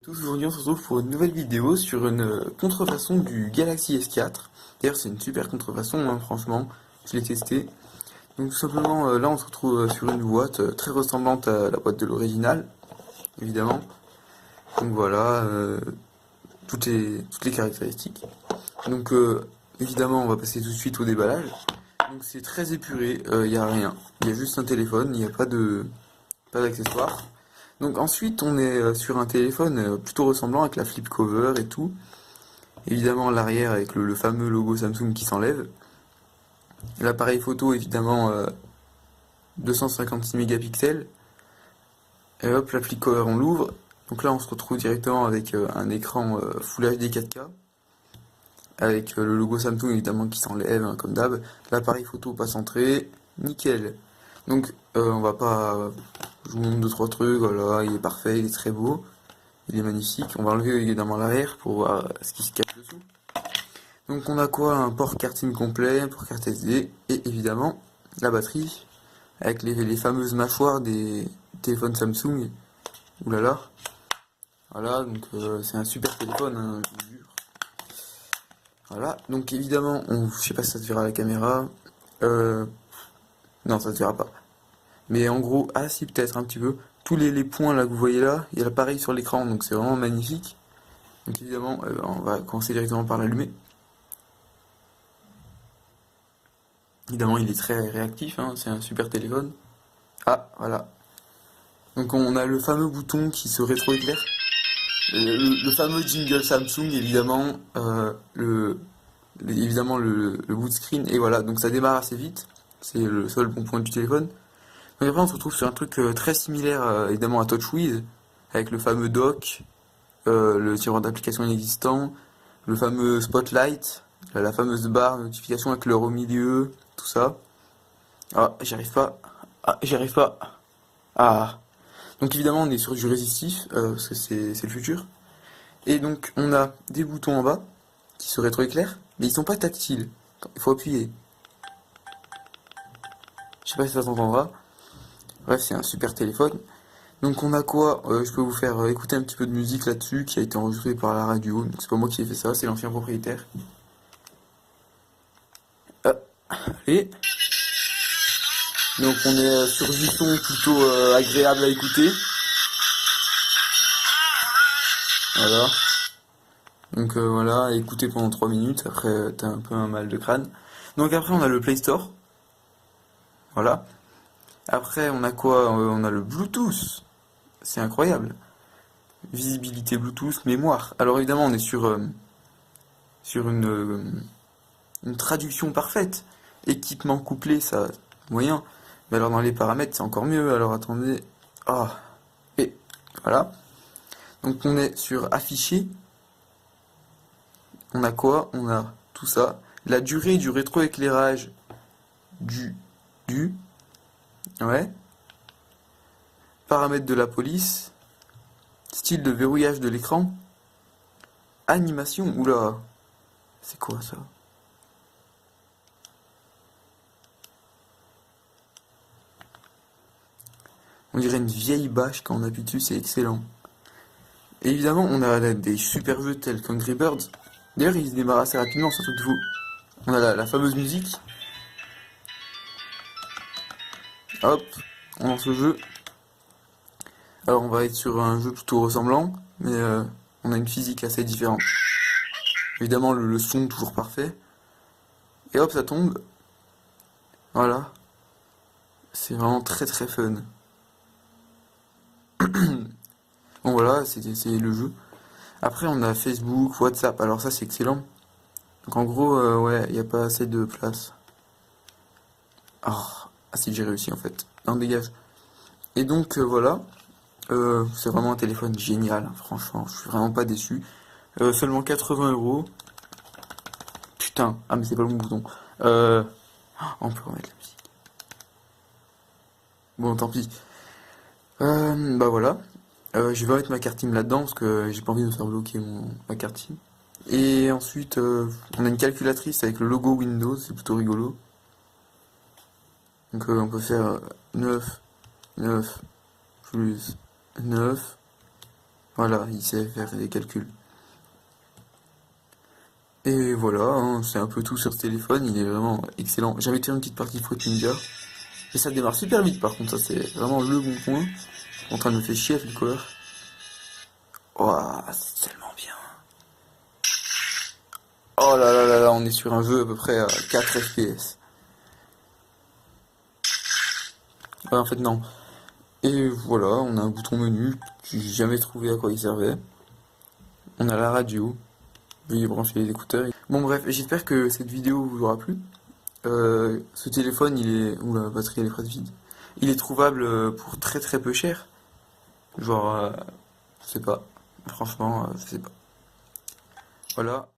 Tous, aujourd'hui on se retrouve pour une nouvelle vidéo sur une contrefaçon du Galaxy S4. D'ailleurs c'est une super contrefaçon, hein, franchement, je l'ai testé. Donc tout simplement là on se retrouve sur une boîte très ressemblante à la boîte de l'original, évidemment. Donc voilà, toutes les caractéristiques. Donc évidemment on va passer tout de suite au déballage. Donc c'est très épuré, il n'y a rien. Il y a juste un téléphone, il n'y a pas d'accessoires. Donc ensuite on est sur un téléphone plutôt ressemblant avec la flip cover et tout. Évidemment l'arrière avec le fameux logo Samsung qui s'enlève. L'appareil photo évidemment 256 mégapixels. Et hop, la flip cover on l'ouvre. Donc là on se retrouve directement avec un écran Full HD 4K. Avec le logo Samsung évidemment qui s'enlève, hein, comme d'hab. L'appareil photo pas centré, nickel. Donc on va pas... Je vous montre 2-3 trucs, voilà, il est parfait, il est très beau. Il est magnifique. On va enlever évidemment l'arrière pour voir ce qui se cache dessous. Donc on a quoi? Un port carte SIM complet, port carte SD et évidemment la batterie avec les fameuses mâchoires des téléphones Samsung. Ouh là là. Voilà, donc c'est un super téléphone, hein, je vous jure. Voilà, donc évidemment, je sais pas si ça se verra à la caméra. Non, ça se verra pas. Mais en gros, ah si, peut-être un petit peu. Tous les points là que vous voyez là, il y a l'appareil sur l'écran, donc c'est vraiment magnifique. Donc évidemment, on va commencer directement par l'allumer. Évidemment, il est très réactif, hein, c'est un super téléphone. Ah, voilà. Donc on a le fameux bouton qui se rétroéclaire. Le fameux jingle Samsung, évidemment. Évidemment, le boot screen. Et voilà, donc ça démarre assez vite. C'est le seul bon point du téléphone. Donc après, on se retrouve sur un truc très similaire, évidemment, à TouchWiz. Avec le fameux dock, le tiroir d'application inexistant, le fameux spotlight, la fameuse barre de notification avec l'heure au milieu, tout ça. Ah, j'y arrive pas. Ah, j'y arrive pas. Ah. Donc évidemment, on est sur du résistif, parce que c'est le futur. Et donc, on a des boutons en bas, qui se rétroéclairent, mais ils sont pas tactiles. Il faut appuyer. Je sais pas si ça s'entendra. Bref, c'est un super téléphone. Donc on a quoi? Je peux vous faire écouter un petit peu de musique là-dessus, qui a été enregistrée par la radio. Donc c'est pas moi qui ai fait ça, c'est l'ancien propriétaire. Ah, allez. Donc on est sur du son plutôt agréable à écouter. Voilà. Donc voilà, écouter pendant 3 minutes, après t'as un peu un mal de crâne. Donc après on a le Play Store. Voilà. Après on a quoi? On a le Bluetooth. C'est incroyable. Visibilité Bluetooth, mémoire. Alors évidemment on est sur une traduction parfaite. Équipement couplé, ça, moyen. Mais alors dans les paramètres, c'est encore mieux. Alors attendez. Ah. Et voilà. Donc on est sur afficher. On a quoi? On a tout ça. La durée du rétroéclairage du. Ouais. Paramètres de la police. Style de verrouillage de l'écran. Animation. Oula. C'est quoi ça? On dirait une vieille bâche quand on appuie dessus, c'est excellent. Et évidemment, on a des super jeux tels qu'Angry Birds. D'ailleurs, ils se démarrent assez rapidement, c'est un truc de fou. On a la fameuse musique. Hop, on lance le jeu. Alors, on va être sur un jeu plutôt ressemblant, mais on a une physique assez différente. Évidemment, le son toujours parfait. Et hop, ça tombe. Voilà. C'est vraiment très très fun. Bon, voilà, c'est le jeu. Après, on a Facebook, WhatsApp. Alors, ça, c'est excellent. Donc, en gros, ouais, il n'y a pas assez de place. Ah, si, j'ai réussi en fait. Non, dégage. Et donc, voilà. C'est vraiment un téléphone génial, hein, franchement. Je suis vraiment pas déçu. Seulement 80 €. Putain. Ah, mais c'est pas le bon bouton. On peut remettre la musique. Bon, tant pis. Bah voilà. Je vais mettre ma carte SIM là-dedans parce que j'ai pas envie de me faire bloquer ma carte SIM. Et ensuite, on a une calculatrice avec le logo Windows, c'est plutôt rigolo. Donc on peut faire 9 plus 9. Voilà, il sait faire des calculs. Et voilà, hein, c'est un peu tout sur ce téléphone, il est vraiment excellent. J'avais fait une petite partie Fruit Ninja. Et ça démarre super vite par contre, ça c'est vraiment le bon point. En train de me faire chier avec le colère. Ouah, c'est tellement bien. Oh là là là là, on est sur un jeu à peu près à 4 FPS. Ouais, en fait non. Et voilà, on a un bouton menu, j'ai jamais trouvé à quoi il servait. On a la radio, veuillez brancher les écouteurs. Bon bref, j'espère que cette vidéo vous aura plu. Ce téléphone, il est... Ouh, la batterie elle est presque vide. Il est trouvable pour très très peu cher. Genre, je sais pas. Franchement, je sais pas. Voilà.